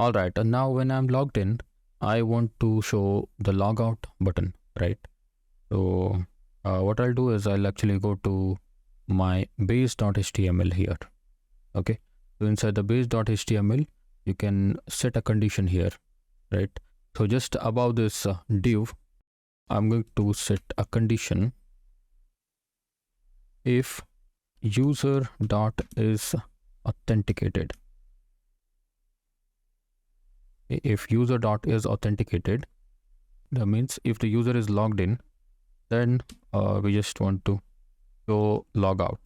All right, and now when I'm logged in, I want to show the logout button, right? So what I'll do is I'll actually go to my base.html here. Okay, so inside the base.html, you can set a condition here, right? So just above this div, I'm going to set a condition if user dot is authenticated. If user dot is authenticated, that means if the user is logged in, then we just want to show logout.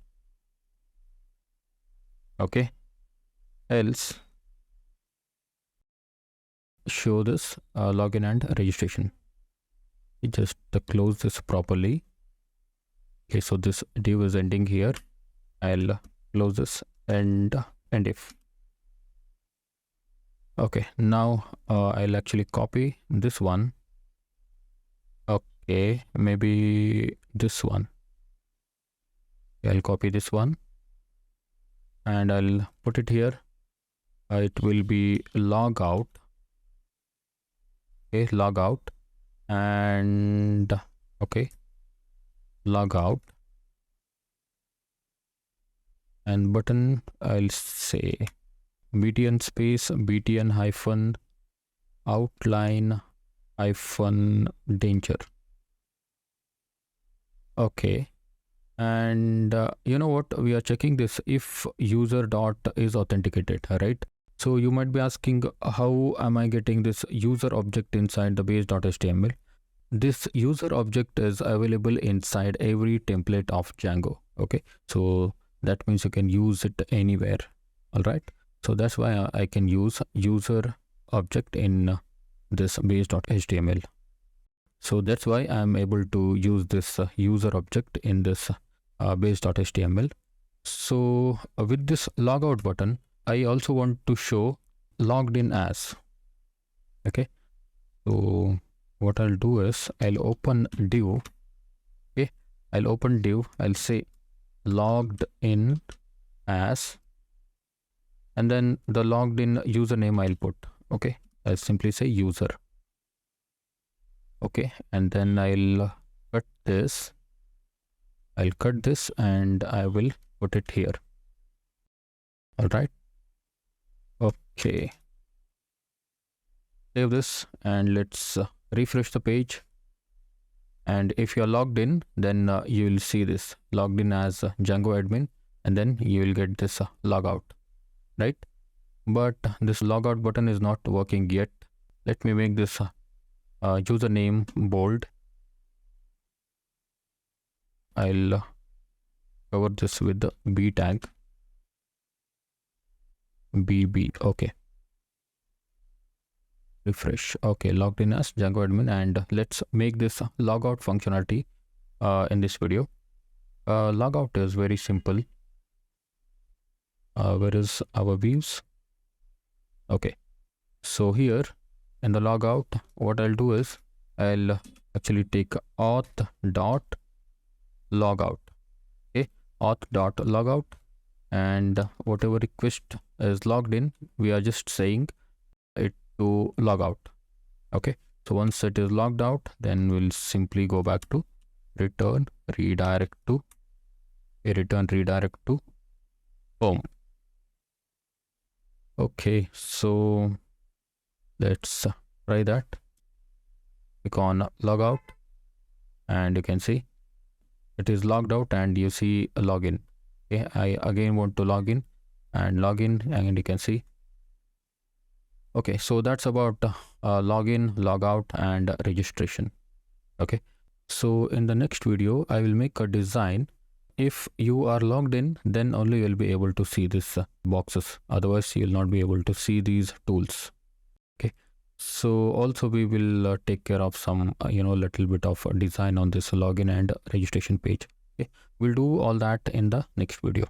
Okay, else show this login and registration. Just close this properly. Okay, so this div is ending here. I'll close this and end if. Okay, now I'll actually copy this one. Okay, maybe this one. I'll copy this one and I'll put it here. It will be logout. Okay, logout, and okay, logout, and button I'll say btn space btn hyphen outline hyphen danger. Okay, and you know what, we are checking this if user dot is authenticated, right? So you might be asking, how am I getting this user object inside the base.html? This user object is available inside every template of Django. Okay, so that means you can use it anywhere. All right, so that's why I can use user object in this base.html. So that's why I'm able to use this user object in this base.html. So with this logout button, I also want to show logged in as. Okay, so what I'll do is I'll open div. Okay, I'll open div. I'll say logged in as, and then the logged in username I'll put. Okay, I'll simply say user. Okay, and then I'll cut this. I'll cut this and I will put it here. All right. Okay, save this and let's refresh the page. And if you're logged in, then you will see this logged in as Django admin, and then you will get this logout, right? But this logout button is not working yet. Let me make this username bold. I'll cover this with the b tag. BB. Okay, refresh. Okay, logged in as Django admin, and let's make this logout functionality in this video. Logout is very simple. Where is our views? Okay, so here in the logout, what I'll do is I'll actually take auth dot logout. Okay, auth dot logout, and whatever request is logged in, we are just saying it to logout. Okay, so once it is logged out, then we'll simply go back to return redirect to home. Okay, so let's try that. Click on logout and you can see it is logged out, and you see a login. Okay, I again want to log in and you can see. Okay, so that's about login, logout, and registration. Okay, so in the next video, I will make a design. If you are logged in, then only you'll be able to see these boxes. Otherwise, you'll not be able to see these tools. Okay, so also we will take care of some, little bit of design on this login and registration page. Okay, we'll do all that in the next video.